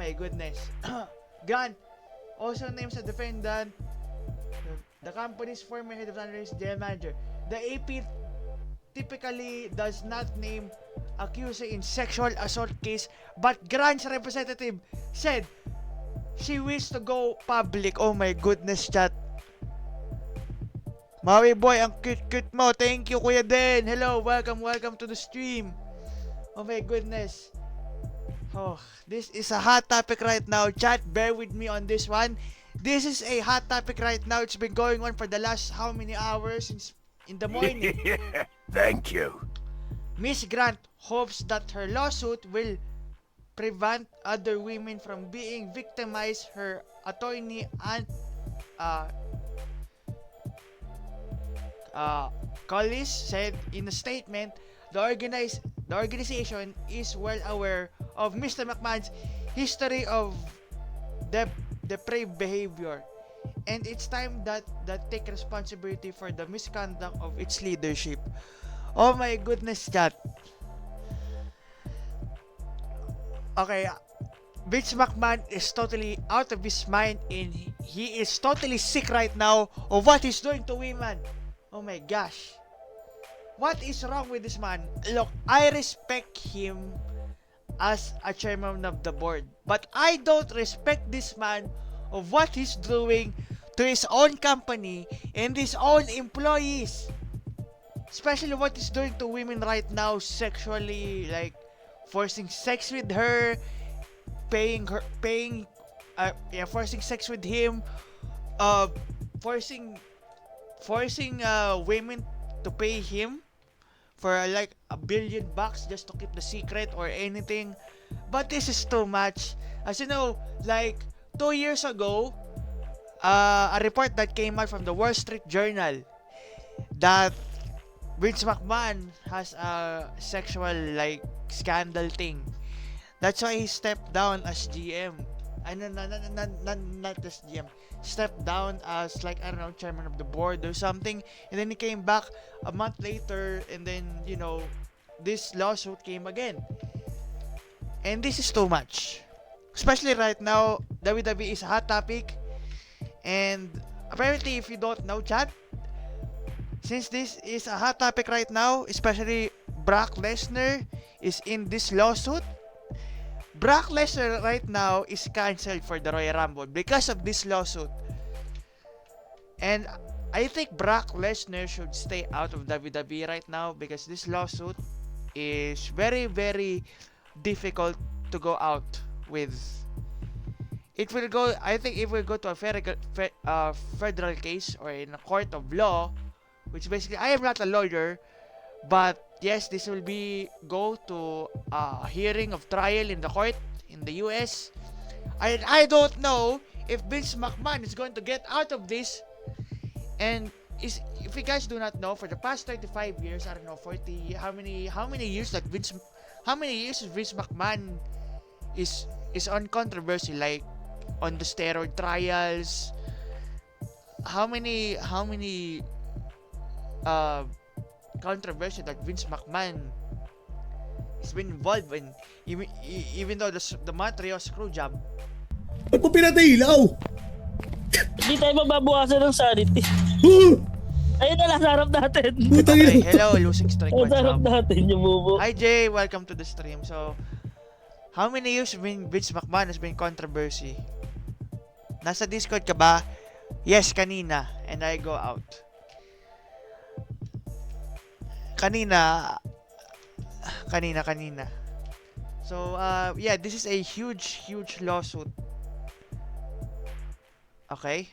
my goodness. Grant also names the defendant, the company's former head of analytics general manager. The AP typically does not name accuser in sexual assault case, but Grant's representative said she wished to go public. Oh my goodness, chat. Maui boy, ang cute-cute mo. Thank you, Kuya Den. Hello, welcome to the stream. Oh my goodness. Oh, this is a hot topic right now. Chat, bear with me on this one. This is a hot topic right now. It's been going on for the last how many hours since in the morning. Thank you. Miss Grant hopes that her lawsuit will prevent other women from being victimized. Her attorney and Collis said in a statement, the organization is well aware of Mr. McMahon's history of depraved behavior, and it's time that take responsibility for the misconduct of its leadership. Oh my goodness, chat. Okay, Vince McMahon is totally out of his mind and he is totally sick right now of what he's doing to women. Oh my gosh. What is wrong with this man? Look, I respect him as a chairman of the board, but I don't respect this man of what he's doing to his own company and his own employees. Especially what he's doing to women right now, sexually, like forcing sex with her, forcing sex with him, forcing women to pay him for like $1 billion just to keep the secret or anything. But this is too much. As you know, like 2 years ago, a report that came out from the Wall Street Journal that Vince McMahon has a sexual like scandal thing. That's why he stepped down as GM. Not as GM. Stepped down as like, I don't know, chairman of the board or something. And then he came back a month later, and then, you know, this lawsuit came again. And this is too much. Especially right now, WWE is a hot topic. And apparently, if you don't know, chat, since this is a hot topic right now, especially Brock Lesnar is in this lawsuit, Brock Lesnar right now is cancelled for the Royal Rumble because of this lawsuit. And I think Brock Lesnar should stay out of WWE right now because this lawsuit is very, very difficult to go out with. It will go, I think it will go to a federal case or in a court of law, which basically, I am not a lawyer, but yes, this will go to a hearing of trial in the court in the US. I don't know if Vince McMahon is going to get out of this. And if you guys do not know, for the past 35 years, I don't know, 40, how many years is Vince McMahon is on controversy, like on the steroid trials. How many controversy that Vince McMahon has been involved in, even though the Montreal screw job. Ba't mo pinatilaw? Hindi tayo mababawasan ng sanity. Ayun na lang, sa harap natin. Okay, hello, losing streak, what's Sa harap up? natin yung bubo. Hi Jay, welcome to the stream. So, how many years Vince McMahon has been controversy? Nasa Discord ka ba? Yes, kanina. And I go out. Kanina. So, yeah, this is a huge lawsuit. Okay?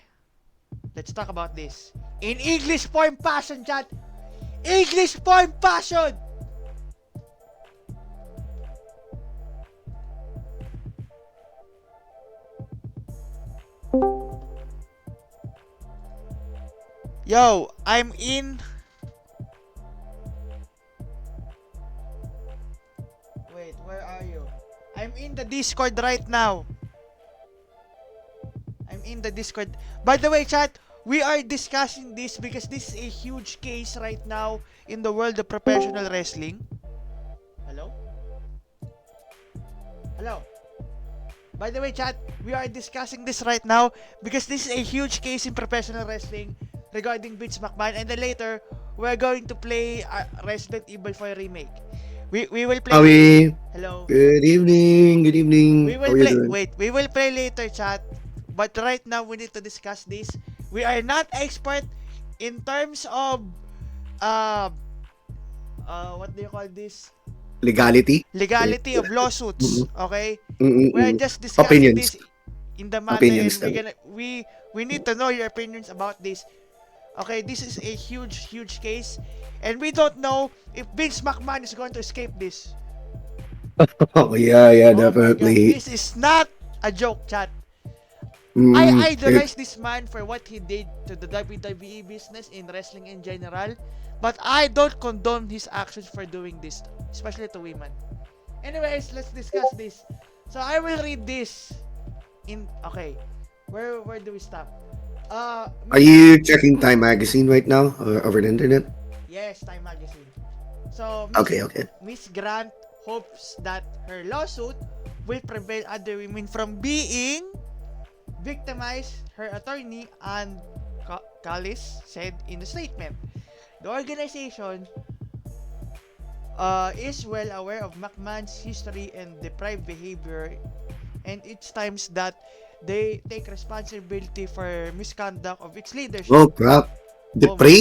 Let's talk about this. In English form passion, chat! English form passion! Yo, I'm in. Wait, where are you? I'm in the Discord right now. I'm in the Discord. By the way, chat, we are discussing this because this is a huge case right now in the world of professional wrestling. Hello? Hello? By the way, chat, we are discussing this right now because this is a huge case in professional wrestling regarding Vince McMahon, and then later we're going to play Resident Evil 4 remake. We will play. Awi, Hello. good evening. Good We evening. How will are you play. doing? Wait, we will play later, chat. But right now we need to discuss this. We are not expert in terms of uh what do you call this? Legality? Right? Legality of lawsuits. Mm-mm. Okay? We are Mm-mm. just discussing Opinions. this in the matter, and Opinions lang. we need to know your opinions about this. Okay, this is a huge case, and we don't know if Vince McMahon is going to escape this. Oh, yeah, Oh my god, definitely. this is not a joke, chat. I It, idolize this man for what he did to the WWE business in wrestling in general, but I don't condone his actions for doing this, especially to women. Anyways, let's discuss this. So I will read this in okay. Where do we stop? are Miss you checking Time Magazine right now over the internet? Yes, Time Magazine. So Okay, okay. Miss Grant hopes that her lawsuit will prevent other women from being victimized, her attorney and Callis said in the statement. The organization is well aware of McMahon's history and deprived behavior, and it's times that they take responsibility for misconduct of its leadership. Oh, crap. Oh my,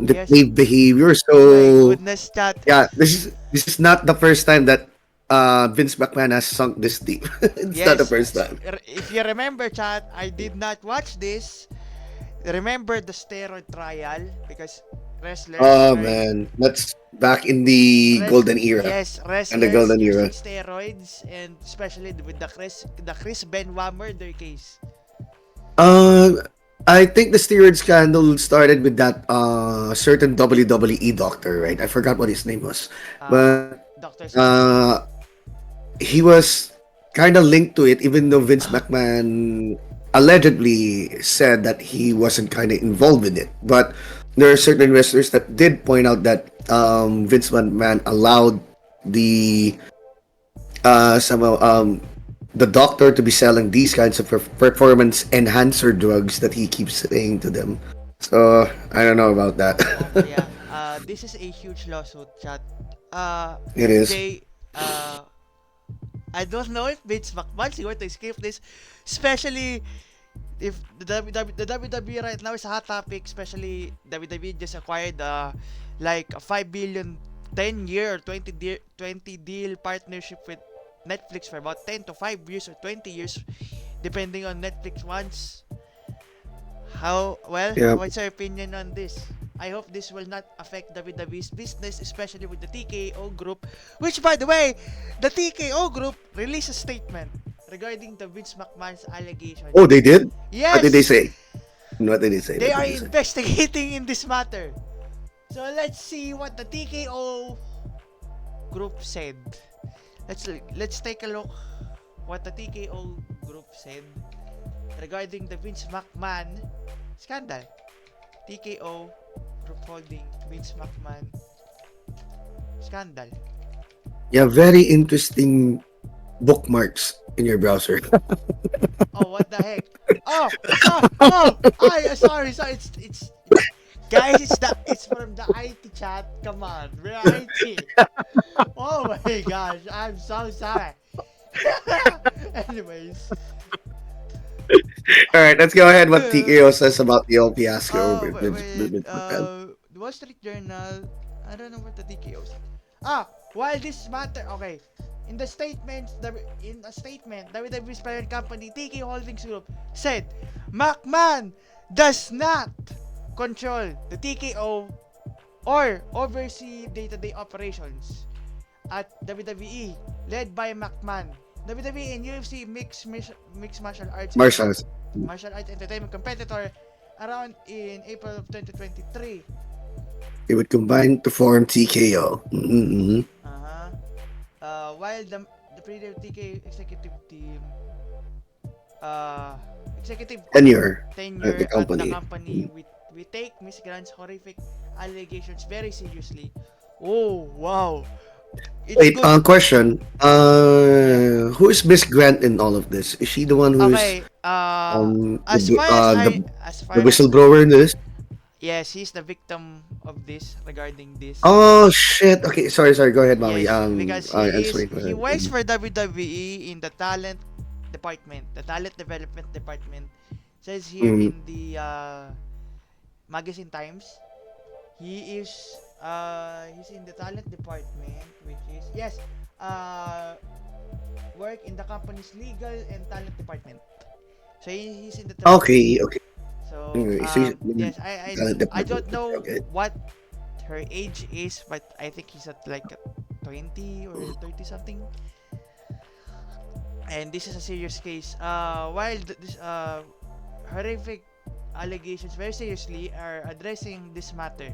yes, Depraved behavior. my So, goodness, chat. yeah, this is not the first time that Vince McMahon has sunk this deep. It's not the Yes, first time. if you remember, chat, I did not watch this. Remember the steroid trial because wrestlers Oh are man, that's back in the golden era yes, and the wrestlers golden using era. steroids, and especially with the Chris Benoit murder case. Uh, I think the steroid scandal started with that certain WWE doctor, right? I forgot what his name was, Uh, but Dr. Smith. uh, he was kind of linked to it, even though Vince McMahon allegedly said that he wasn't kind of involved in it. But there are certain wrestlers that did point out that Vince McMahon allowed the somehow the doctor to be selling these kinds of performance enhancer drugs that he keeps saying to them. So I don't know about that. Yeah. This is a huge lawsuit, chat. It is. MJ. I don't know if Vince McMahon is going to escape this, especially if the WWE right now is a hot topic, especially WWE just acquired like a 5 billion 10-year or 20 deal partnership with Netflix for about 10 to 5 years or 20 years depending on Netflix wants. Yeah. What's your opinion on this? I hope this will not affect WWE's business, especially with the TKO group, which by the way, the TKO group released a statement regarding the Vince McMahon's allegations. Oh, they did. What did they Yes, say? What did they say? they What are did they say? investigating in this matter. So let's see what the TKO group said. Let's take a look what the TKO group said regarding the Vince McMahon scandal. TKO group holding Vince McMahon scandal. Yeah, very interesting bookmarks in your browser. Oh, what the heck? Sorry. It's guys, it's from the IT chat. Come on, we're IT. Oh my gosh, I'm so sorry. Anyways, All right, let's go ahead. What TKO says about the old fiasco with with McMahon. the Wall Street Journal. I don't know what the TKO said. While this matter, okay. In a statement, WWE's parent company, TK Holdings Group, said McMahon does not control the TKO or oversee day-to-day operations at WWE, led by McMahon. WWE and UFC mixed Marshall. martial arts entertainment competitor around in April of 2023. They would combine to form TKO. Mm-hmm. Uh-huh. While the previous TK uh, executive Tenure tenure at the at the company. company, we take Miss Grant's horrific allegations very seriously. Oh, wow. It's Wait, good. question. Yeah. Who is Miss Grant in all of this? Is she the one who's Okay. the As far as as the far as whistleblower in this? yes, he's the victim of this regarding this. Oh shit. Okay, sorry. Go ahead, Molly. Yes, because Answer it. he works for WWE in the talent department, the talent development department. Says here Mm, in the magazine Times, he's in the talent department, which is yes, uh work in the company's legal and talent department. So he's in the training. okay, okay. So Anyway, so yes, I talent I department. don't know Okay. what her age is, but I think he's at like 20 or 30 something. And this is a serious case. While this horrific allegations very seriously are addressing this matter.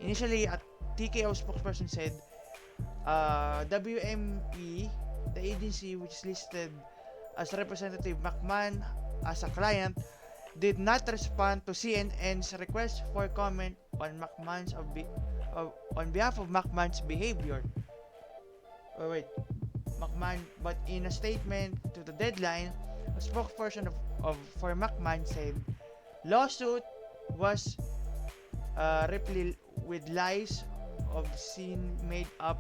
Initially, a TKO spokesperson said, WME, the agency which is listed as Representative McMahon as a client, did not respond to CNN's request for comment on on behalf of McMahon's behavior. Oh wait, McMahon, but in a statement to the deadline, a spokesperson for McMahon said, lawsuit was replete with lies of sin made up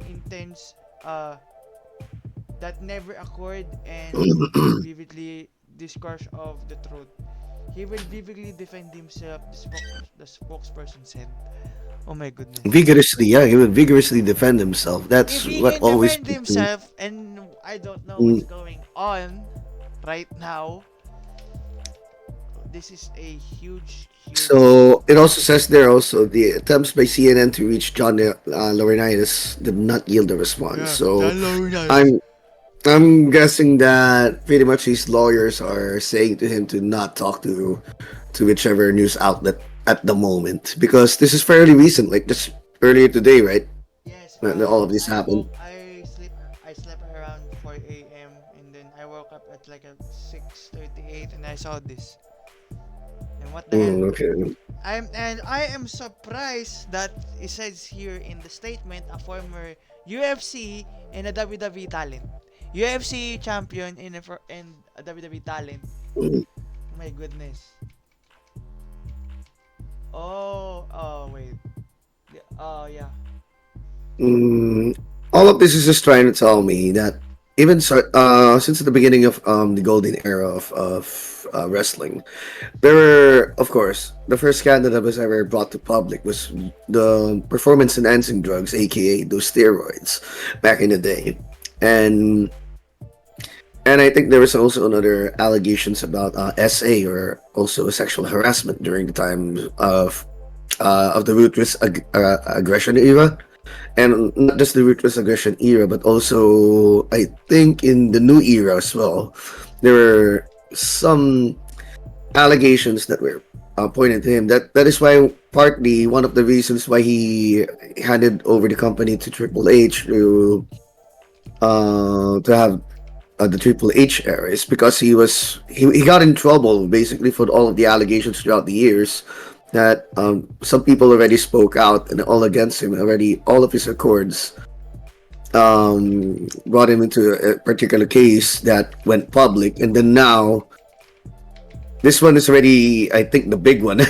intents that never occurred and vividly discourse of the truth. He will vividly defend himself, the spokesperson said. Oh my goodness. Vigorously, yeah, he would vigorously defend himself. If That's he what can always defend puts me. himself, and I don't know Mm. what's going on right now, this is a huge. So it also says there also the attempts by CNN to reach John Laurinaitis did not yield a response. Yeah, So John Laurinaitis. I'm I'm guessing that pretty much his lawyers are saying to him to not talk to whichever news outlet at the moment because this is fairly recent, like just earlier today, right? Yes, That all of this happened. I slept around 4 a.m. and then I woke up at like at 6:38 and I saw this. And what the hell? Okay. I am surprised that it says here in the statement a former UFC and a WWE talent. UFC champion and a WWE talent. Mm. Oh my goodness. Oh wait. Oh yeah. Mm, all of this is just trying to tell me that since the beginning of the golden era of wrestling, there were, of course, the first scandal that was ever brought to public was the performance enhancing drugs, aka those steroids, back in the day, and and I think there was also another allegations about SA or also sexual harassment during the time of the ruthless aggression era, and not just the ruthless aggression era, but also I think in the new era as well, there were some allegations that were pointed to him. That is why partly one of the reasons why he handed over the company to Triple H to have the Triple H era is because he got in trouble basically for all of the allegations throughout the years that some people already spoke out and all against him already. All of his accords brought him into a particular case that went public, and then now this one is already, I think, the big one.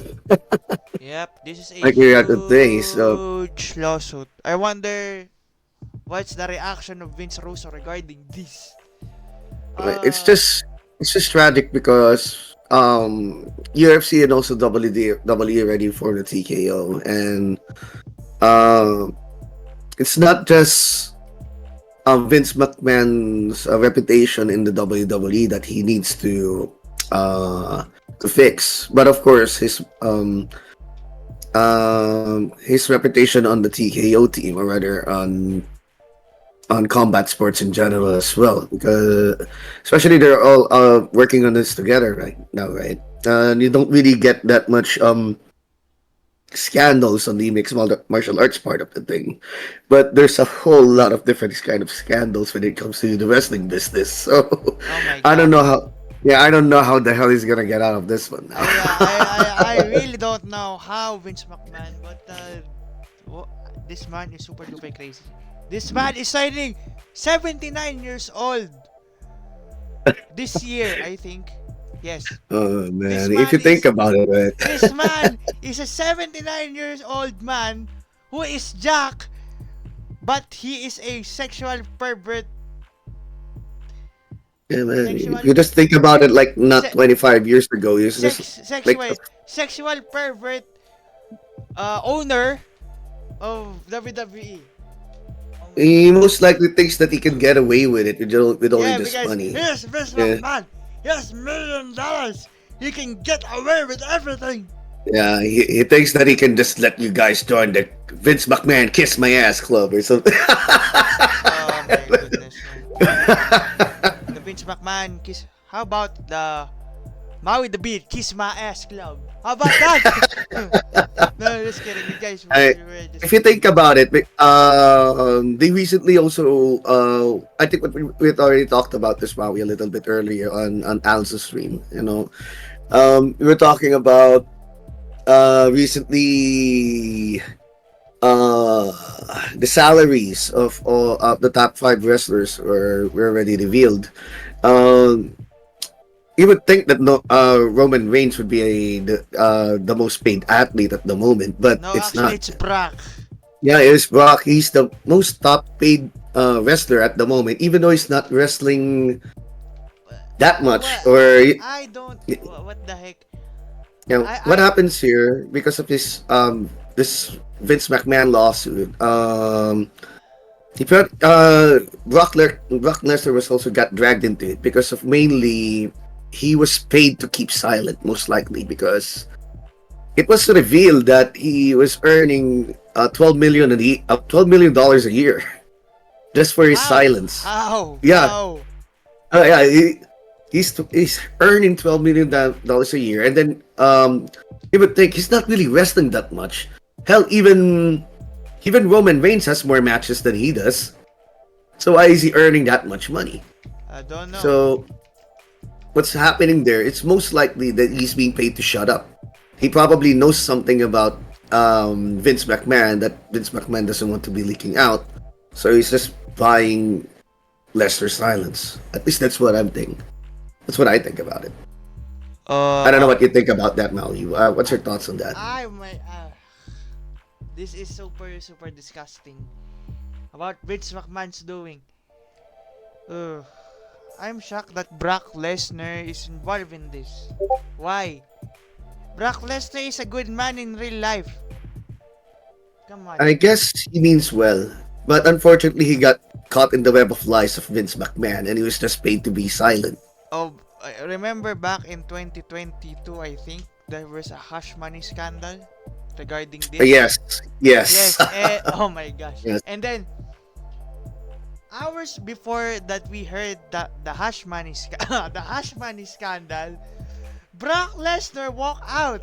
Yep, this is a Like we're at the day, so huge lawsuit. I wonder what's the reaction of Vince Russo regarding this. it's Uh, just it's just tragic because UFC and also WWE already formed a TKO, and um it's not just Vince McMahon's reputation in the WWE that he needs uh, to fix, but of course his reputation on the TKO team, or rather on combat sports in general as well, because especially they're all working on this together right now, right? And you don't really get that much scandals on the mixed martial arts part of the thing, but there's a whole lot of different kind of scandals when it comes to the wrestling business. So oh my I don't god. know how. Yeah, I don't know how the hell he's gonna get out of this one now. I really don't know how Vince McMahon, but this man is super duper crazy. This man is signing 79 years old this year, I think. Yes. Oh This man, if you man think is about it, right? this man is a 79 years old man who is Jack, but he is a sexual pervert. Yeah, man. If Sexual you just think about it, like not se- 25 years ago, it's just sex like sexual sexual pervert owner of WWE. Oh my he god. most likely thinks that he can get away with it with only Yeah, just because money. here's Vince Yeah, McMahon. He has $1 million. He can get away with everything. yeah. He thinks that he can just let you guys join the Vince McMahon Kiss My Ass Club or something. Oh my goodness, man. The Vince McMahon kiss. How about the Maui the Beat Kiss My Ass Club? How about that? No, just kidding, you guys. I, We're just if you think about it, they recently also, I think we had already talked about this Maui a little bit earlier on Al's stream. We were talking about recently uh the salaries of all of the top five wrestlers were already revealed. Um, you would think that no, Roman Reigns would be the most paid athlete at the moment, but no, it's actually, not. it's Brock. Yeah, it's Brock. He's the most top paid wrestler at the moment, even though he's not wrestling that much. What? Or I don't. What the heck? what I happens here because of this Vince McMahon lawsuit? He put Brock Lesnar was also got dragged into it because of mainly he was paid to keep silent, most likely because it was revealed that he was earning 12 million dollars a year just for his how? silence. How? Yeah, How? yeah, he's earning $12 million a year, and then you would think he's not really wrestling that much. Hell, even Roman Reigns has more matches than he does. So why is he earning that much money? I don't know. So what's happening there? It's most likely that he's being paid to shut up. He probably knows something about Vince McMahon that Vince McMahon doesn't want to be leaking out. So he's just buying Lester's silence. At least that's what I'm thinking. That's what I think about it. I don't know Uh, what you think about that, Maui. What's your thoughts on that? I my this is super disgusting. About Vince McMahon's doing. Uh, I'm shocked that Brock Lesnar is involved in this. Why? Brock Lesnar is a good man in real life. Come on. I guess he means well, but unfortunately, he got caught in the web of lies of Vince McMahon, and he was just paid to be silent. Oh, I remember back in 2022, I think there was a hush money scandal regarding this. Yes, yes, Yes. Oh my gosh. yes. And then hours before that, we heard that the hush money the hush money scandal. Brock Lesnar walked out.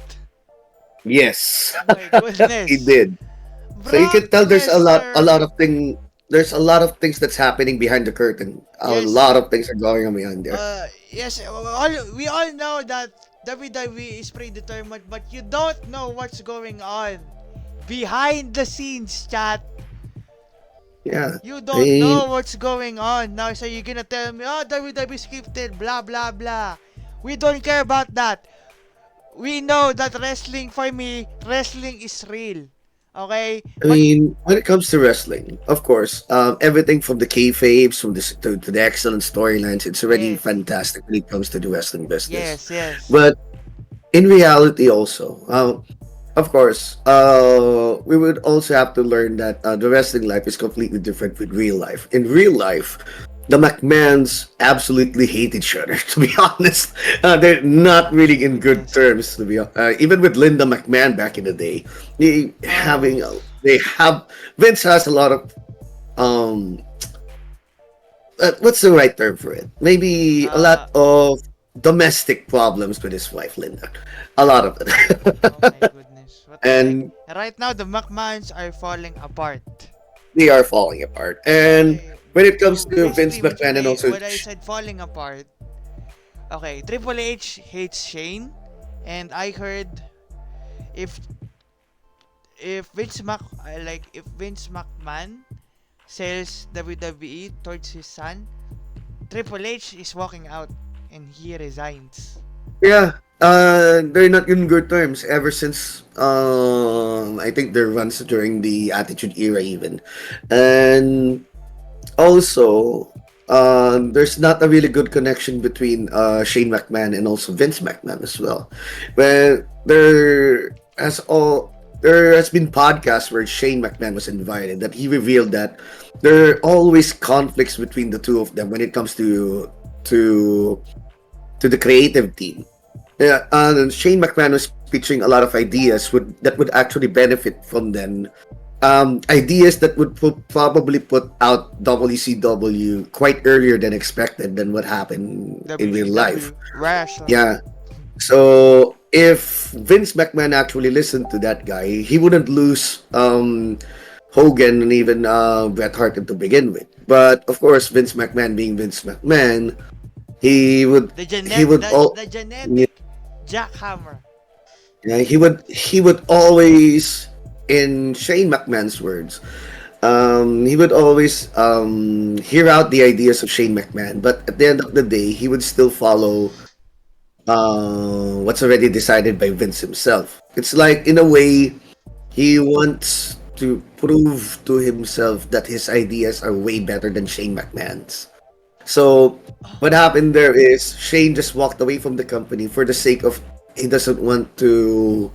Yes, Oh my he goodness. did. So you can Brock tell a lot Lesnar. of thing. There's a lot of things that's happening behind the curtain. A Yes. lot of things are going on behind there. Yes. We all know that WWE is predetermined, but you don't know what's going on behind the scenes, chat. Yeah, You I don't mean, know what's going on. Now, so you're gonna tell me, oh, WWE scripted, blah, blah, blah. We don't care about that. We know that wrestling, for me, wrestling is real. Okay? But, when it comes to wrestling, of course, everything from the kayfabes, to the excellent storylines, it's already yes, fantastic when it comes to the wrestling business. yes. But in reality, also, of course, we would also have to learn that the wrestling life is completely different with real life. In real life, the McMahons absolutely hate each other. To be honest, they're not really in good Yes. terms. To be even with Linda McMahon back in the day, they Oh, having they have Vince has a lot of um what's the right term for it? Maybe a uh, lot of domestic problems with his wife Linda. A lot of it. oh my goodness. What the heck? And Right now, the McMahons are falling apart. they are falling apart. And Okay, when it comes so to Vince basically, McMahon and also when I said falling apart, okay, Triple H hates Shane, and I heard if if Vince McMahon sells WWE towards his son, Triple H is walking out and he resigns. Yeah, they're not in good terms ever since I think their runs during the Attitude Era even, and also there's not a really good connection between Shane McMahon and also Vince McMahon as well. Where there has been podcasts where Shane McMahon was invited that he revealed that there are always conflicts between the two of them when it comes to to the creative team. Yeah, and Shane McMahon was pitching a lot of ideas that would actually benefit from them. Ideas that would probably put out WCW quite earlier than expected than what happened in real life. WCW Wrestling. Yeah. So if Vince McMahon actually listened to that guy, he wouldn't lose Hogan and even Bret Hart to begin with. But of course, Vince McMahon being Vince McMahon, he would The he would all the genetic jackhammer. yeah, he would always, in Shane McMahon's words, he would always hear out the ideas of Shane McMahon, but at the end of the day, he would still follow what's already decided by Vince himself. It's like, in a way, he wants to prove to himself that his ideas are way better than Shane McMahon's. So what happened there is Shane just walked away from the company for the sake of he doesn't want to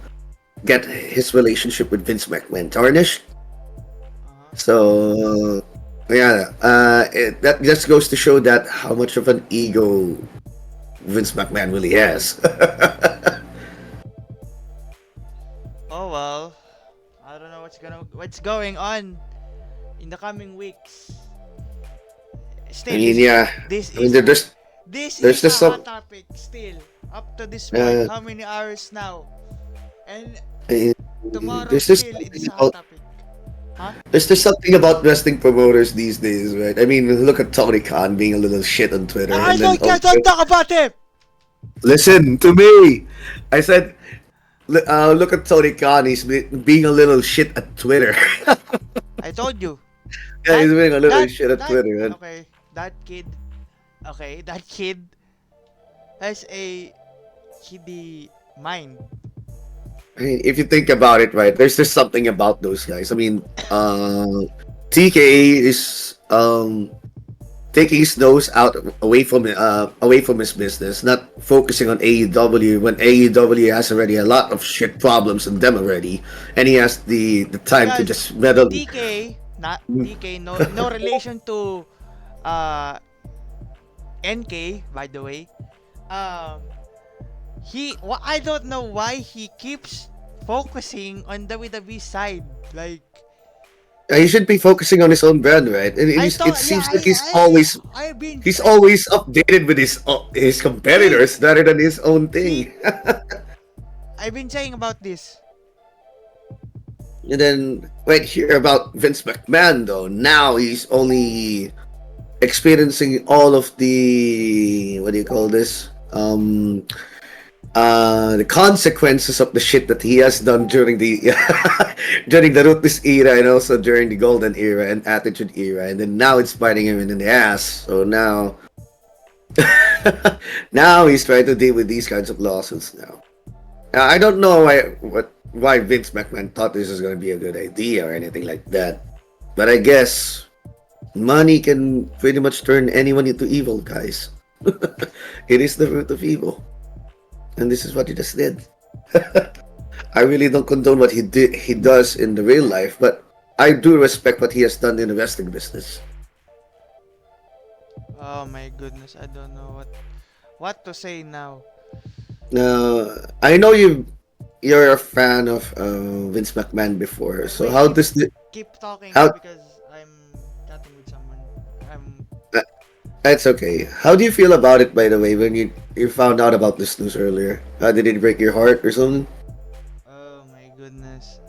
get his relationship with Vince McMahon tarnished. So yeah, that just goes to show that how much of an ego Vince McMahon really has. Oh well, I don't know what's going on in the coming weeks. I Still, mean, yeah. this I mean, is this there's is a just hot some. topic still. Up to this point, Uh, how many hours now? And uh, tomorrow there's just still, it is something a hot about topic. Huh? there's just something about wrestling promoters these days, right? I mean, look at Tony Khan being a little shit on Twitter, I and then don't talk about him. listen to me. I said, look at Tony Khan. He's being a little shit at Twitter. I told you. Yeah, That he's being a little that shit at that Twitter, man. okay. That kid. Okay, that kid has a kiddie mind. I mean, if you think about it, right, there's just something about those guys. I mean, TK is taking his nose out away from his business, not focusing on AEW when AEW has already a lot of shit problems in them already, and he has the time to Because just meddle. TK, not TK, no relation to uh NK, by the way. Um, I don't know why he keeps focusing on WWE side. Like He should be focusing on his own brand, right? And I it thought, yeah, seems like I've been, he's always updated with his hey, competitors rather than his own see, thing. I've been saying about this. And then right here about Vince McMahon, though, now he's only experiencing all of the, what do you call this? The consequences of the shit that he has done during the during the Ruthless era and also during the Golden era and Attitude era, and then now it's biting him in the ass. So now now he's trying to deal with these kinds of lawsuits now. I don't know why Vince McMahon thought this was going to be a good idea or anything like that, but I guess money can pretty much turn anyone into evil, guys. It is the root of evil, and this is what he just did. I really don't condone what he does in the real life, but I do respect what he has done in the wrestling business. Oh my goodness, I don't know what to say now. I know you're a fan of Vince McMahon before, so Wait, how does the keep talking how because I'm chatting with someone. I'm that's okay. How do you feel about it, by the way, when you found out about this news earlier? Did it break your heart or something? oh my goodness.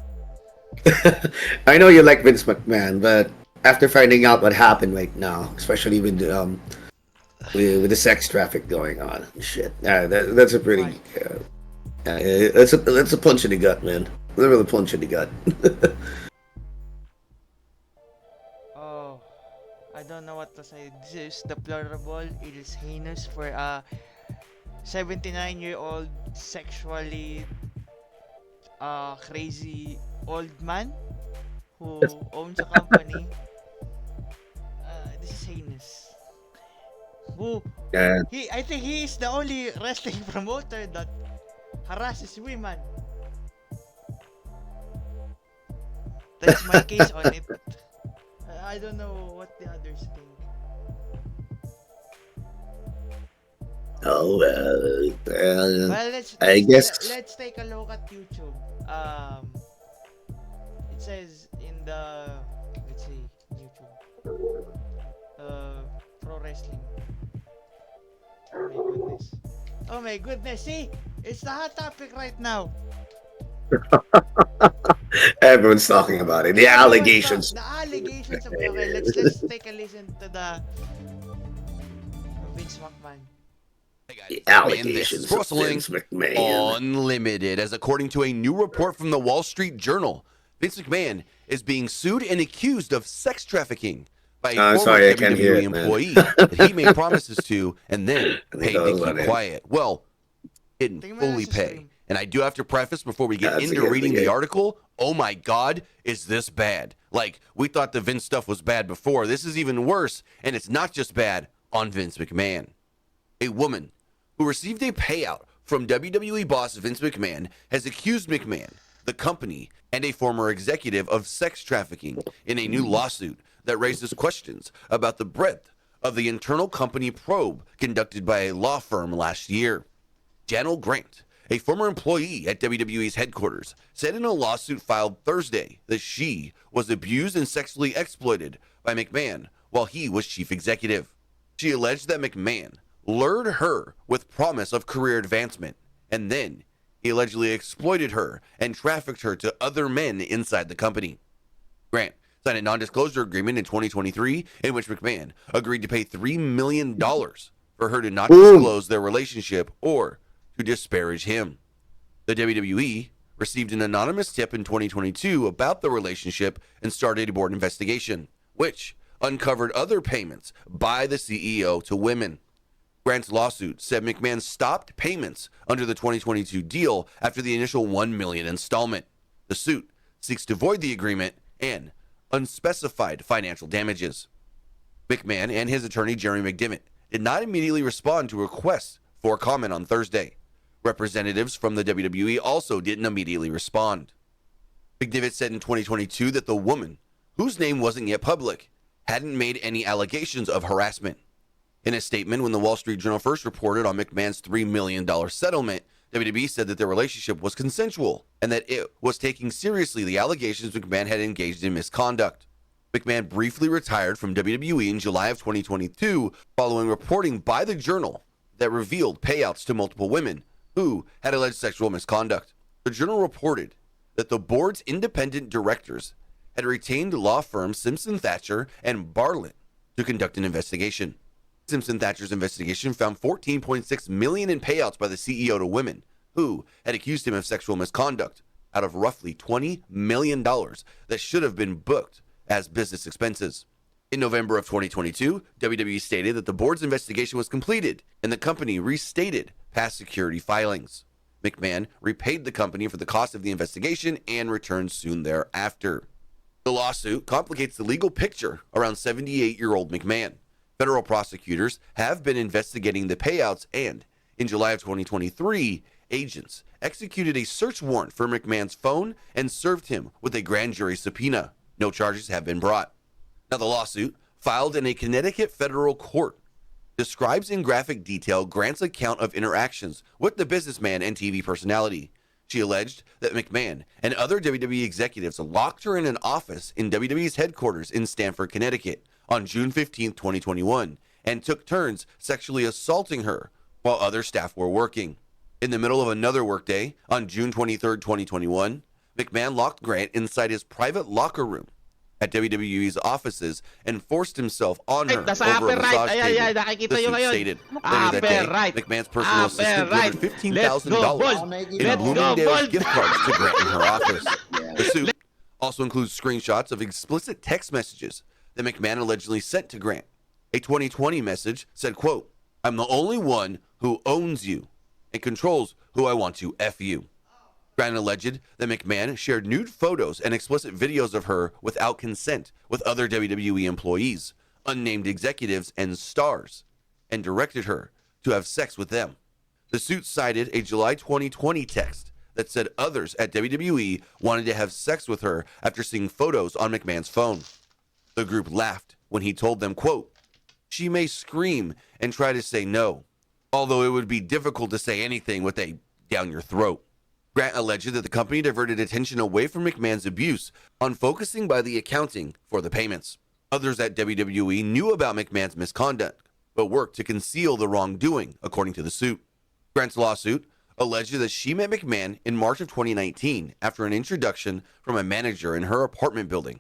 I know you like Vince McMahon, but after finding out what happened right now, especially with the sex traffic going on, shit, that's a pretty Why? that's a punch in the gut, man. Literally punch in the gut. Oh, don't know what to say. This is deplorable. It is heinous for a 79-year-old sexually crazy old man who owns a company. This is heinous. Who Yeah. I think he is the only wrestling promoter that harasses women. That's my case on it. I don't know what the others think. Oh, Well, let's I let's guess. let's take a look at YouTube. It says in the, let's see, YouTube. Pro wrestling. Oh my goodness. Oh my goodness. See, it's the hot topic right now. Everyone's talking about it. The allegations. The allegations of, okay, let's take a listen to the Vince McMahon. Hey guys, The it's McMahon. This allegations is of Wrestling Vince McMahon. Unlimited, as according to a new report from the Wall Street Journal, Vince McMahon is being sued and accused of sex trafficking by a former Sorry, I can't hear WWE it, man. employee that he made promises to and then I think paid I'll to let keep it. quiet. Well, didn't Tingnan mo lang fully sa pay. stream. And I do have to preface before we get That's into okay, reading okay. the article, oh my God, is this bad? Like, we thought the Vince stuff was bad before. This is even worse, and it's not just bad on Vince McMahon. A woman who received a payout from WWE boss Vince McMahon has accused McMahon, the company, and a former executive of sex trafficking in a new lawsuit that raises questions about the breadth of the internal company probe conducted by a law firm last year. Janelle Grant, a former employee at WWE's headquarters, said in a lawsuit filed Thursday that she was abused and sexually exploited by McMahon while he was chief executive. She alleged that McMahon lured her with promise of career advancement, and then he allegedly exploited her and trafficked her to other men inside the company. Grant signed a non-disclosure agreement in 2023 in which McMahon agreed to pay $3 million for her to not disclose their relationship or to disparage him. The WWE received an anonymous tip in 2022 about the relationship and started a board investigation, which uncovered other payments by the CEO to women. Grant's lawsuit said McMahon stopped payments under the 2022 deal after the initial $1 million installment. The suit seeks to void the agreement and unspecified financial damages. McMahon and his attorney, Jeremy McDivitt, did not immediately respond to requests for comment on Thursday. Representatives from the WWE also didn't immediately respond. McDivitt said in 2022 that the woman, whose name wasn't yet public, hadn't made any allegations of harassment. In a statement, when the Wall Street Journal first reported on McMahon's $3 million settlement, WWE said that their relationship was consensual and that it was taking seriously the allegations McMahon had engaged in misconduct. McMahon briefly retired from WWE in July of 2022 following reporting by the Journal that revealed payouts to multiple women who had alleged sexual misconduct. The Journal reported that the board's independent directors had retained law firms Simpson Thacher and Bartlett to conduct an investigation. Simpson Thacher's investigation found $14.6 million in payouts by the CEO to women who had accused him of sexual misconduct out of roughly $20 million that should have been booked as business expenses. In November of 2022, WWE stated that the board's investigation was completed and the company restated past security filings. McMahon repaid the company for the cost of the investigation and returned soon thereafter. The lawsuit complicates the legal picture around 78-year-old McMahon. Federal prosecutors have been investigating the payouts, and in July of 2023, agents executed a search warrant for McMahon's phone and served him with a grand jury subpoena. No charges have been brought. Now, the lawsuit, filed in a Connecticut federal court, describes in graphic detail Grant's account of interactions with the businessman and TV personality. She alleged that McMahon and other WWE executives locked her in an office in WWE's headquarters in Stamford, Connecticut on June 15, 2021, and took turns sexually assaulting her while other staff were working. In the middle of another workday, on June 23, 2021, McMahon locked Grant inside his private locker room at WWE's offices and forced himself on her Nasa over a upper massage right. table. Ay, nakikita The nyo suit ngayon. stated later that day, Upper right. McMahon's personal assistant Upper right. delivered Let's go, $15,000 Bolt. in Let's go, Bloomingdale's Bolt. gift cards to Grant in her office. The suit also includes screenshots of explicit text messages that McMahon allegedly sent to Grant A 2020 message said, quote, "I'm the only one who owns you and controls who I want to F you." Grant alleged that McMahon shared nude photos and explicit videos of her without consent with other WWE employees, unnamed executives, and stars, and directed her to have sex with them. The suit cited a July 2020 text that said others at WWE wanted to have sex with her after seeing photos on McMahon's phone. The group laughed when he told them, quote, "She may scream and try to say no, although it would be difficult to say anything with a down your throat." Grant alleged that the company diverted attention away from McMahon's abuse on focusing by the accounting for the payments. Others at WWE knew about McMahon's misconduct, but worked to conceal the wrongdoing, according to the suit. Grant's lawsuit alleged that she met McMahon in March of 2019 after an introduction from a manager in her apartment building.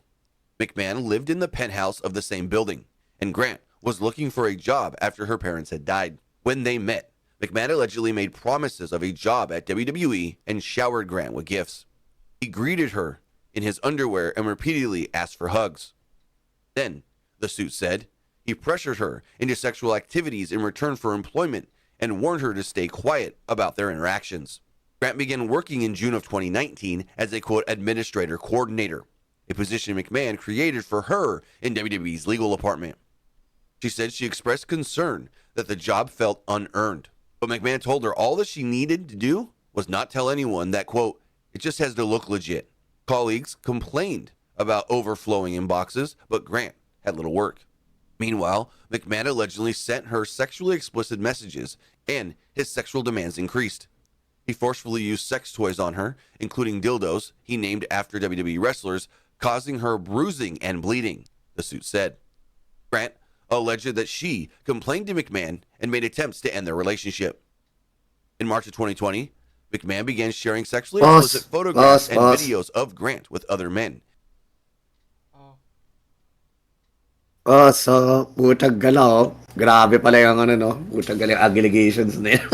McMahon lived in the penthouse of the same building, and Grant was looking for a job after her parents had died. When they met, McMahon allegedly made promises of a job at WWE and showered Grant with gifts. He greeted her in his underwear and repeatedly asked for hugs. Then, the suit said, he pressured her into sexual activities in return for employment and warned her to stay quiet about their interactions. Grant began working in June of 2019 as a, quote, administrator coordinator, a position McMahon created for her in WWE's legal department. She said she expressed concern that the job felt unearned, but McMahon told her all that she needed to do was not tell anyone that, quote, "it just has to look legit." Colleagues complained about overflowing inboxes, but Grant had little work. Meanwhile, McMahon allegedly sent her sexually explicit messages, and his sexual demands increased. He forcefully used sex toys on her, including dildos he named after WWE wrestlers, causing her bruising and bleeding, the suit said. Grant alleged that she complained to McMahon and made attempts to end their relationship. In March of 2020, McMahon began sharing sexually explicit photographs and videos of Grant with other men. So, butag gala, oh. Grabe pala yung ano, no? Butag gala yung allegations na yan.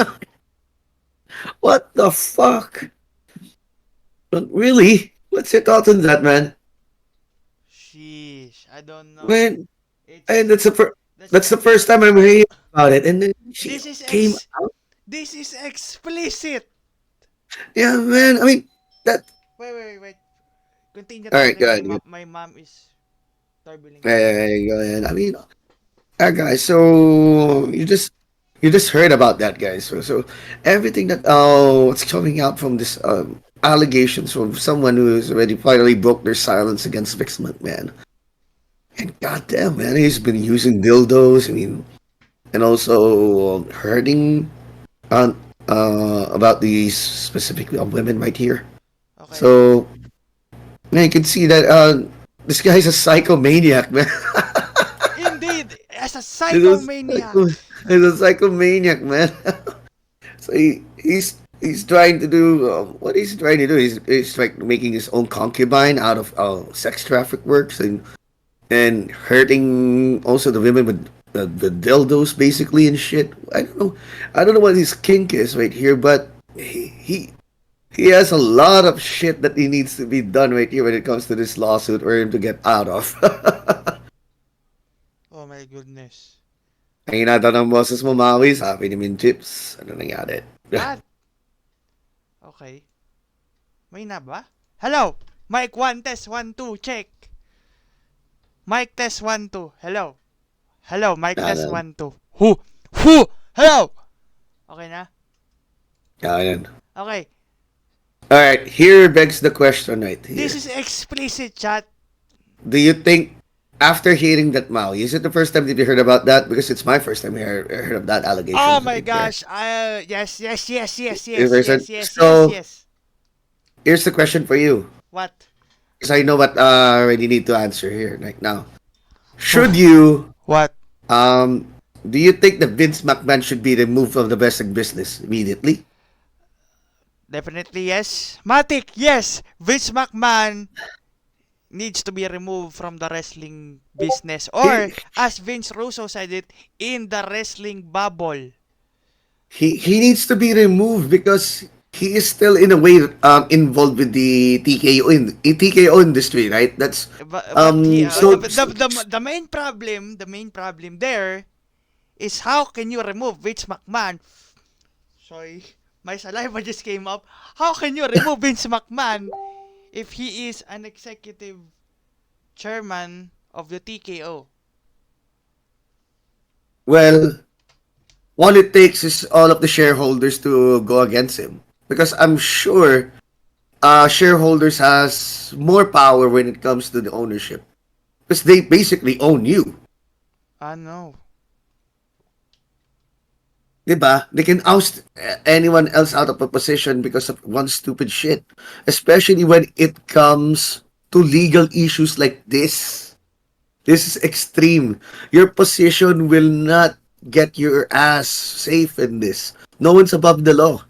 What the fuck? Really? What's your thoughts on that, man? Sheesh, I don't know. Man, It's, and that's the first time I'm hearing about it, and then she this is came out. this is explicit. Yeah, man. I mean, that. Wait. Continue All right, talking. go ahead. My mom is turbulent. Hey, go ahead. I mean, guys. So you just heard about that, guys. So everything that what's coming out from this allegations from someone who's already finally broke their silence against Vince McMahon. And goddamn, man, he's been using dildos. I mean, and also hurting on about these specific women right here. Okay. So man, you can see that this guy's a psychomaniac, man. Indeed, as a He's a psychomaniac. He's a psychomaniac, man. So he's trying to do what he's trying to do. He's like making his own concubine out of sex traffic works and hurting also the women with the dildos basically and shit. I don't know what his kink is right here, but he has a lot of shit that he needs to be done right here when it comes to this lawsuit for him to get out of. Oh my goodness. Ay nata ng boses mo, Maui, sabi ni Min Chips. Ano nangyari? What? Okay. May na ba? Hello! Mic 1, test 1, 2, check. Mic test 1, 2. Hello. Hello, mic test 1, 2. Who? Hello! Okay na? Ayan. Okay. Alright, here begs the question right here. This is explicit, chat. Do you think, after hearing that, Maui, is it the first time that you heard about that? Because it's my first time I heard of that allegation. Oh my gosh. Yes. So- Here's the question for you. What? Because I know what I already need to answer here right now. Should you, What? do you think that Vince McMahon should be removed from the wrestling business immediately? Definitely yes. Matic, yes. Vince McMahon needs to be removed from the wrestling business. Or, as Vince Russo said it, in the wrestling bubble. He needs to be removed because he is still in a way involved with the TKO industry, right? That's But he so the main problem there is how can you remove Vince McMahon? Sorry, my saliva just came up. How can you remove Vince McMahon if he is an executive chairman of the TKO? well, all it takes is all of the shareholders to go against him because I'm sure shareholders has more power when it comes to the ownership because they basically own you. I know. 'Di ba? They can oust anyone else out of a position because of one stupid shit. Especially when it comes to legal issues like this. This is extreme. Your position will not get your ass safe in this. No one's above the law.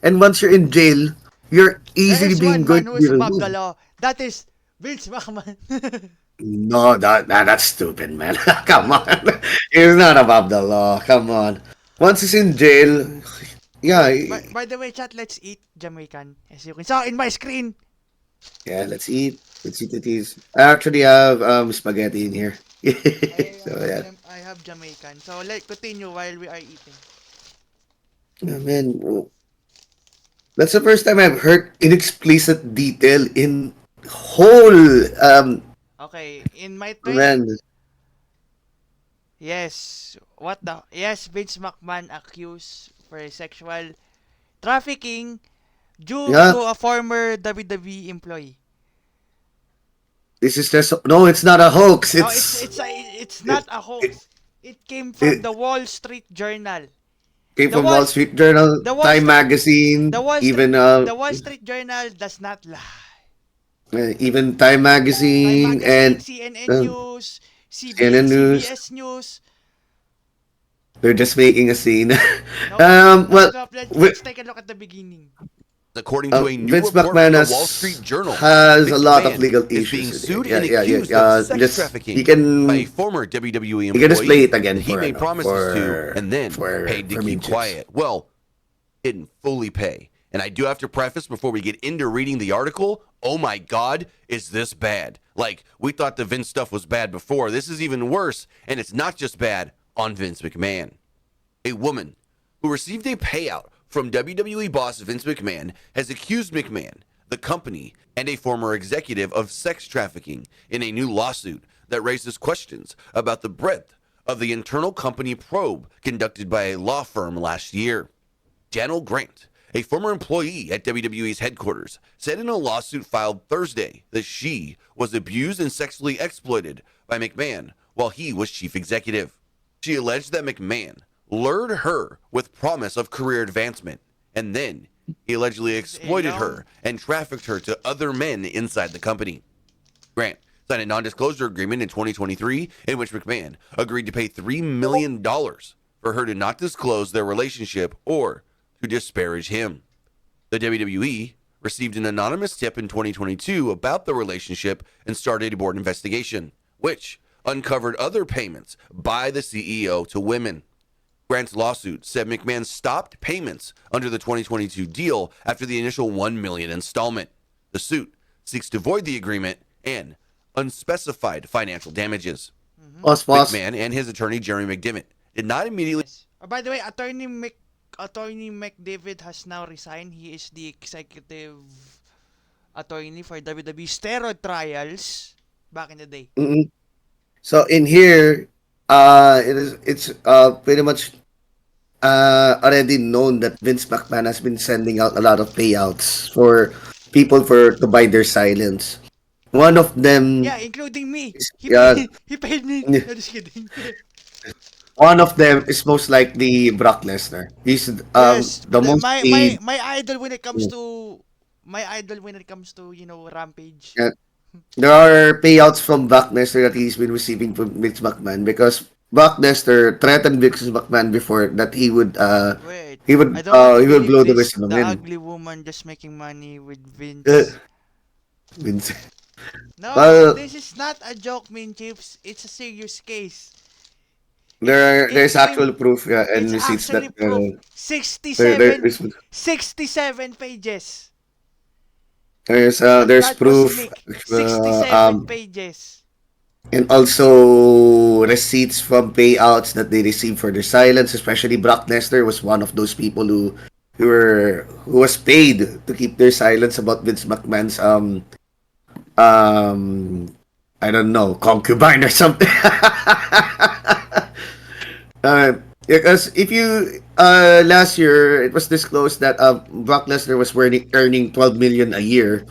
And once you're in jail, you're There easily is being one man going who to be is above the removed. law. That is Vince McMahon. No, that's stupid, man. Come on. He's not above the law. Come on. Once he's in jail, yeah, By the way, chat, let's eat Jamaican. As you can saw in my screen. yeah, let's eat. Let's eat it is. I actually have spaghetti in here. So yeah. I have Jamaican. So let's continue while we are eating. Oh, man, that's the first time I've heard in explicit detail in whole Okay, in my turn. man. Yes. What the? Yes, Vince McMahon accused for sexual trafficking due Yeah, to a former WWE employee. this is just no, it's not a hoax. No, it's not It, a it, hoax. It came from it the Wall Street Journal. came The from Wall Wall Street Journal, the Wall Time Street Magazine, even the Wall Street Journal does not lie. even Time Time Magazine Magazine, and CNN uh, News, CNN News. CBS News. They're just making a scene. No, Well, stop. wi- Let's take a look at the beginning. According to a new Vince report McMahon from the Wall Street Journal, has a Vince lot of McMahon legal is issues being with it. sued Yeah, and yeah, yeah. accused of sex Just trafficking by a former WWE you can just play employee it again that he for made promises to and then paid to for keep mean chips. quiet. Well, didn't fully pay. And I do have to preface before we get into reading the article, oh my God, is this bad? Like, we thought the Vince stuff was bad before. This is even worse, and it's not just bad on Vince McMahon. A woman who received a payout from WWE boss Vince McMahon has accused McMahon, the company, and a former executive of sex trafficking in a new lawsuit that raises questions about the breadth of the internal company probe conducted by a law firm last year. Daniel Grant, a former employee at WWE's headquarters, said in a lawsuit filed Thursday that she was abused and sexually exploited by McMahon while he was chief executive. She alleged that McMahon lured her with promise of career advancement, and then he allegedly exploited her and trafficked her to other men inside the company. Grant signed a non-disclosure agreement in 2023 in which McMahon agreed to pay $3 million for her to not disclose their relationship or to disparage him. The WWE received an anonymous tip in 2022 about the relationship and started a board investigation, which uncovered other payments by the CEO to women. Grant's lawsuit said McMahon stopped payments under the 2022 deal after the initial $1 million installment. The suit seeks to void the agreement and unspecified financial damages. Pause. McMahon and his attorney Jeremy McDivitt did not immediately. Yes. By the way, Attorney McDavid has now resigned. He is the executive attorney for WWE steroid trials back in the day. Mm-mm. So in here, it's pretty much already known that Vince McMahon has been sending out a lot of payouts for people for to buy their silence. One of them Yeah, including me. is yeah, He paid me. No, just kidding. one of them is most likely Brock Lesnar. He's Yes, the most paid. my idol when it comes to Rampage. Uh, there are payouts from Brock Lesnar that he's been receiving from Vince McMahon because Brock Lesnar threatened Vince McMahon before that Wait, he would I don't want to he would believe blow the this. whistle on The him. ugly woman just making money with Uh, Vince. Vince. No, Well, this is not a joke, Min Chips. It's a serious case. There's in actual proof, yeah, and it's receipts that actually proof. there 67 is 67 pages. there's That was proof, leaked. 67 pages. and also receipts from payouts that they received for their silence. Especially Brock Lesnar was one of those people who was paid to keep their silence about Vince McMahon's um I don't know, concubine or something. Because if you last year it was disclosed that Brock Lesnar was earning 12 million a year,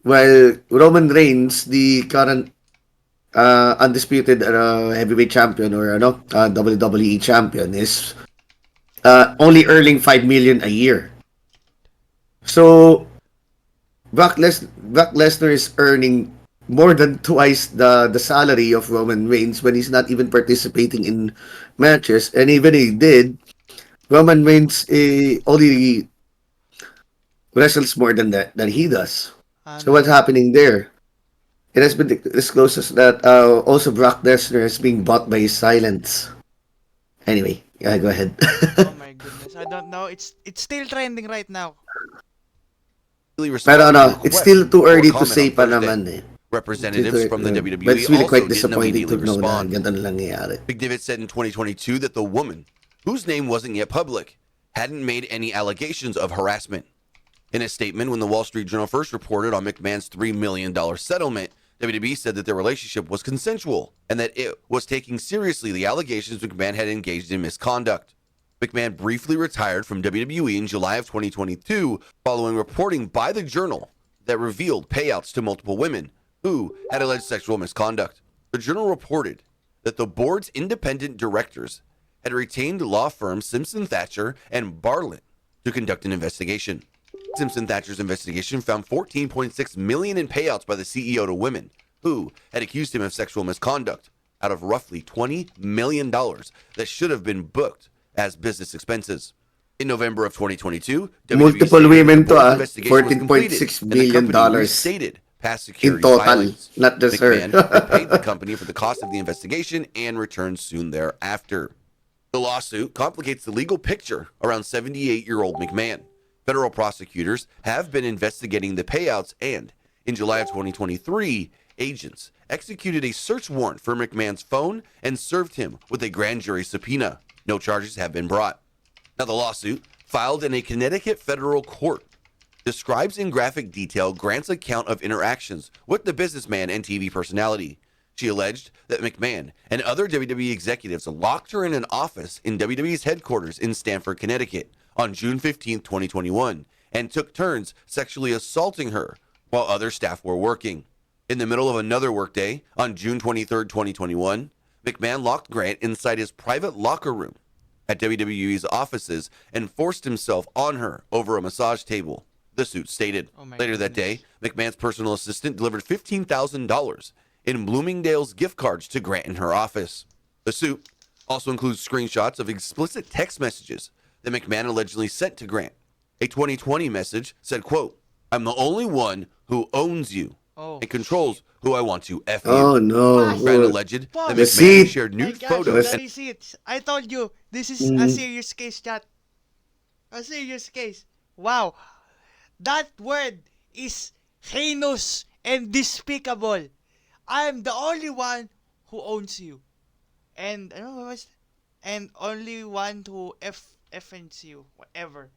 while Roman Reigns, the current undisputed heavyweight champion, or WWE champion, is only earning 5 million a year. So Brock Lesnar is earning more than twice the salary of Roman Reigns when he's not even participating in matches, and even he did, Roman Reigns only wrestles more than he does. So what's Ano? happening there? It has been disclosed that also Brock Lesnar is being bought by his silence. Anyway, yeah, go ahead. Oh my goodness. I don't know. It's still trending right now. Pero Responded to ano, it's requests still too for early to comment on say pa Thursday. naman eh. Representatives from the But WWE it's really also quite didn't disappointing immediately to know na respond. ganun lang nangyayari. McDivitt said in 2022 that the woman, whose name wasn't yet public, hadn't made any allegations of harassment. In a statement, when the Wall Street Journal first reported on McMahon's $3 million settlement, WWE said that their relationship was consensual and that it was taking seriously the allegations McMahon had engaged in misconduct. McMahon briefly retired from WWE in July of 2022 following reporting by the Journal that revealed payouts to multiple women who had alleged sexual misconduct. The Journal reported that the board's independent directors had retained law firms Simpson Thatcher and Bartlett to conduct an investigation. Simpson Thatcher's investigation found $14.6 million in payouts by the CEO to women who had accused him of sexual misconduct out of roughly $20 million that should have been booked as business expenses. In November of 2022, WWE Multiple stated that the women to board's investigation was completed $14.6 and the million company restated past in security total, filings. not just her. McMahon repaid the company for the cost of the investigation and returned soon thereafter. The lawsuit complicates the legal picture around 78-year-old McMahon. Federal prosecutors have been investigating the payouts, and in July of 2023, agents executed a search warrant for McMahon's phone and served him with a grand jury subpoena. No charges have been brought. Now, the lawsuit, filed in a Connecticut federal court, describes in graphic detail Grant's account of interactions with the businessman and TV personality. She alleged that McMahon and other WWE executives locked her in an office in WWE's headquarters in Stamford, Connecticut on June 15, 2021, and took turns sexually assaulting her while other staff were working. In the middle of another workday, on June 23, 2021, McMahon locked Grant inside his private locker room at WWE's offices and forced himself on her over a massage table, the suit stated. Oh my Later that goodness. day, McMahon's personal assistant delivered $15,000 in Bloomingdale's gift cards to Grant in her office. The suit also includes screenshots of explicit text messages that McMahon allegedly sent to Grant. A 2020 message said, quote, "I'm the only one who owns you Oh. and controls who I want to F you." Oh no. Grant alleged that Fuck. McMahon Receipt. shared My nude gosh, photos the receipts. I told you, this is a Mm. serious case, chat. A serious case. Wow. That word is heinous and despicable. I'm the only one who owns you. And, ano what was and only one who offends you. Whatever.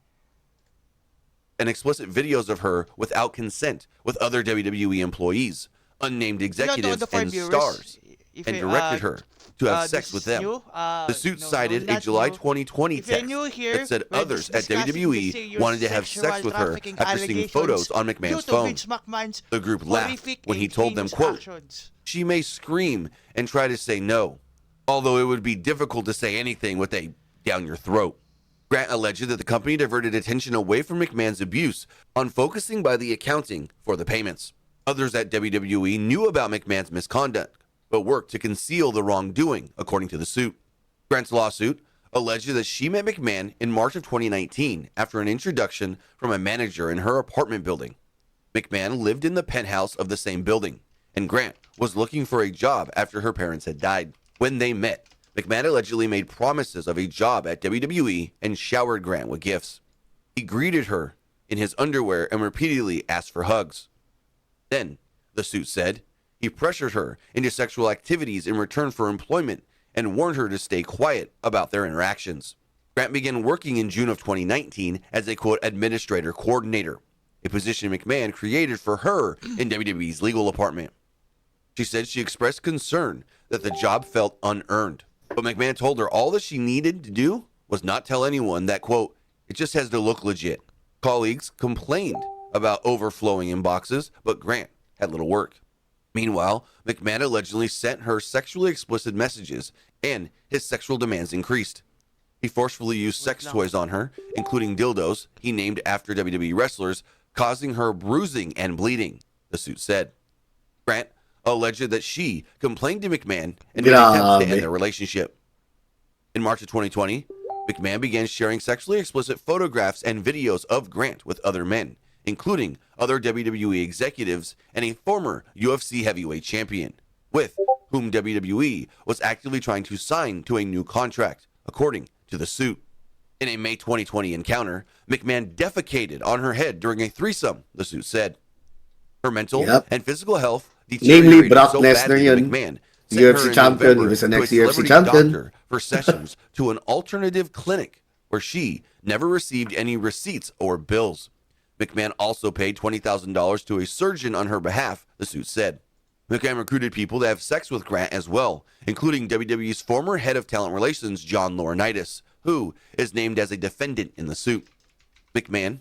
and explicit videos of her without consent with other WWE employees, unnamed executives, for and viewers, stars, if and you, directed her to have this sex with is them. new, The suit no, cited a not July new. 2020 If you're text new here, that said we're others at discussing the WWE serious wanted to have sexual sex with her trafficking after seeing allegations photos on due McMahon's to phone. Vince McMahon's The group laughed horrific when he and told them, heinous quote, actions. "She may scream and try to say no, although it would be difficult to say anything with a down your throat." Grant alleged that the company diverted attention away from McMahon's abuse on focusing by the accounting for the payments. Others at WWE knew about McMahon's misconduct, but worked to conceal the wrongdoing, according to the suit. Grant's lawsuit alleged that she met McMahon in March of 2019 after an introduction from a manager in her apartment building. McMahon lived in the penthouse of the same building, and Grant was looking for a job after her parents had died. When they met, McMahon allegedly made promises of a job at WWE and showered Grant with gifts. He greeted her in his underwear and repeatedly asked for hugs. Then, the suit said, he pressured her into sexual activities in return for employment and warned her to stay quiet about their interactions. Grant began working in June of 2019 as a, quote, administrator coordinator, a position McMahon created for her in WWE's legal department. She said she expressed concern that the job felt unearned, but McMahon told her all that she needed to do was not tell anyone that, quote, it just has to look legit. Colleagues complained about overflowing inboxes, but Grant had little work. Meanwhile, McMahon allegedly sent her sexually explicit messages, and his sexual demands increased. He forcefully used sex toys on her, including dildos he named after WWE wrestlers, causing her bruising and bleeding, the suit said. Grant alleged that she complained to McMahon and made attempts to end their relationship. In March of 2020, McMahon began sharing sexually explicit photographs and videos of Grant with other men, including other WWE executives and a former UFC heavyweight champion, with whom WWE was actively trying to sign to a new contract, according to the suit. In a May 2020 encounter, McMahon defecated on her head during a threesome, the suit said. Her mental and physical health Namely, deteriorated Brock so Lesnar badly yun. that McMahon sent her UFC in champion. He November was the to a next UFC celebrity champion. doctor for sessions to an alternative clinic where she never received any receipts or bills. McMahon also paid $20,000 to a surgeon on her behalf, the suit said. McMahon recruited people to have sex with Grant as well, including WWE's former head of talent relations, John Laurinaitis, who is named as a defendant in the suit. McMahon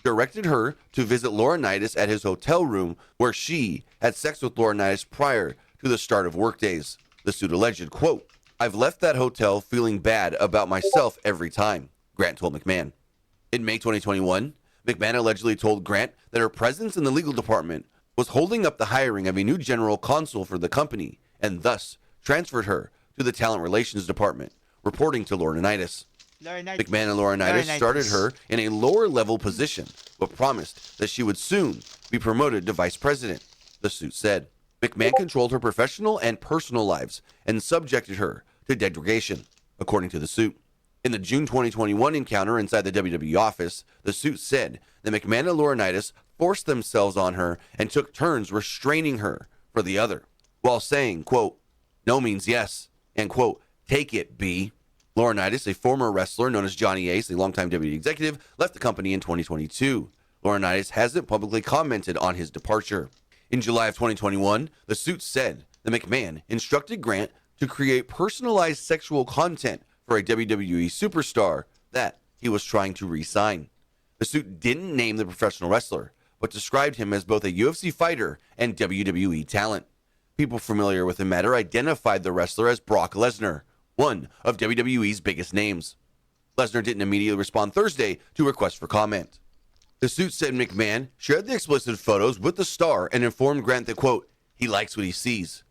directed her to visit Laurinaitis at his hotel room where she had sex with Laurinaitis prior to the start of workdays. The suit alleged, quote, I've left that hotel feeling bad about myself every time, Grant told McMahon. In May 2021, McMahon allegedly told Grant that her presence in the legal department was holding up the hiring of a new general counsel for the company and thus transferred her to the talent relations department, reporting to Laurinaitis. McMahon and Laurinaitis started her in a lower-level position, but promised that she would soon be promoted to vice president, the suit said. McMahon controlled her professional and personal lives and subjected her to degradation, according to the suit. In the June 2021 encounter inside the WWE office, the suit said that McMahon and Laurinaitis forced themselves on her and took turns restraining her for the other, while saying, quote, no means yes, and, quote, take it, B. Laurinaitis, a former wrestler known as Johnny Ace, a longtime WWE executive, left the company in 2022. Laurinaitis hasn't publicly commented on his departure. In July of 2021, the suit said that McMahon instructed Grant to create personalized sexual content for a WWE superstar that he was trying to re-sign. The suit didn't name the professional wrestler, but described him as both a UFC fighter and WWE talent. People familiar with the matter identified the wrestler as Brock Lesnar, one of WWE's biggest names. Lesnar didn't immediately respond Thursday to requests for comment. The suit said McMahon shared the explicit photos with the star and informed Grant that, quote, he likes what he sees.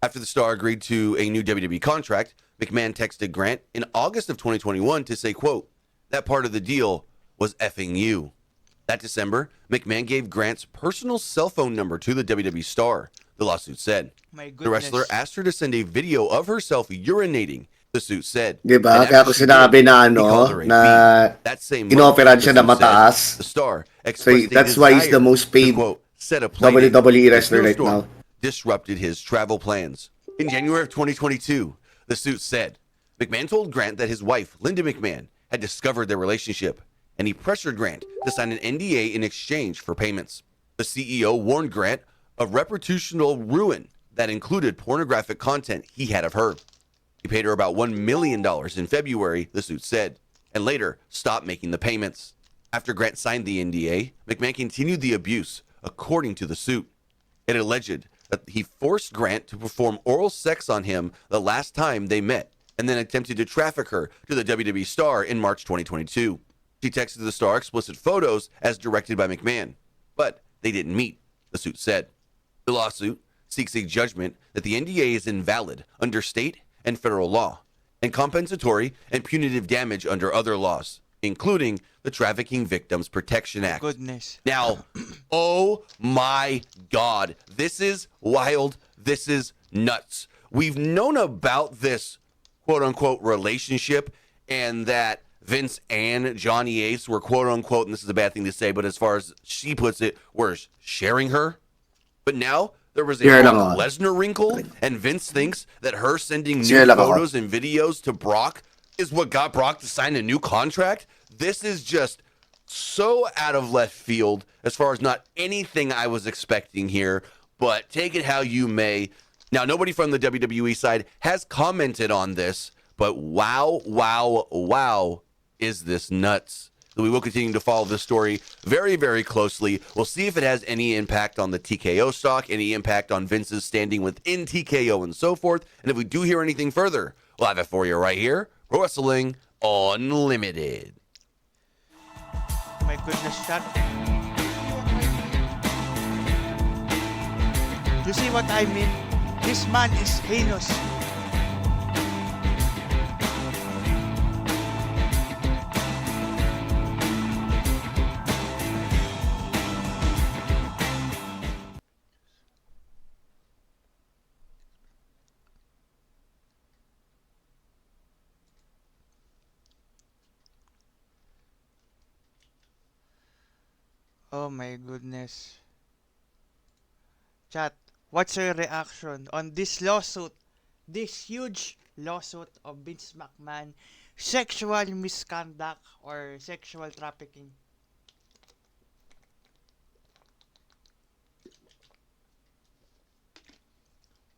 After the star agreed to a new WWE contract, McMahon texted Grant in August of 2021 to say, quote, that part of the deal was effing you. That December, McMahon gave Grant's personal cell phone number to the WWE star, the lawsuit said. The wrestler asked her to send a video of herself urinating, the suit said. Diba? Kaya ko sinabi na inoperan siya na mataas. The star So that's why he's the most paid WWE wrestler right now. Disrupted his travel plans. In January of 2022, the suit said, McMahon told Grant that his wife, Linda McMahon, had discovered their relationship, and he pressured Grant to sign an NDA in exchange for payments. The CEO warned Grant of reputational ruin that included pornographic content he had of her. He paid her about $1 million in February, the suit said, and later stopped making the payments. After Grant signed the NDA, McMahon continued the abuse, according to the suit. It alleged that he forced Grant to perform oral sex on him the last time they met, and then attempted to traffic her to the WWE star in March 2022. She texted the star explicit photos as directed by McMahon, but they didn't meet, the suit said. The lawsuit seeks a judgment that the NDA is invalid under state and federal law, and compensatory and punitive damage under other laws, including the Trafficking Victims Protection Act. Goodness. Now, oh my God, this is wild. This is nuts. We've known about this quote unquote relationship, and that Vince and Johnny Ace were quote unquote, and this is a bad thing to say, but as far as she puts it, were sharing her. But now there was a Share lang Brock ako. Lesnar wrinkle, and Vince thinks that her sending Share new lang ako. photos and videos to Brock is what got Brock to sign a new contract. This is just so out of left field as far as not anything I was expecting here, but take it how you may. Now, nobody from the WWE side has commented on this, but wow, wow, wow, is this nuts? We will continue to follow this story very, very closely. We'll see if it has any impact on the TKO stock, any impact on Vince's standing within TKO and so forth. And if we do hear anything further, we'll have it for you right here. Pro Wrestling Unlimited. My goodness, chat. You see what I mean? This man is heinous. Oh my goodness. Chat, what's your reaction on this lawsuit? This huge lawsuit of Vince McMahon, sexual misconduct or sexual trafficking?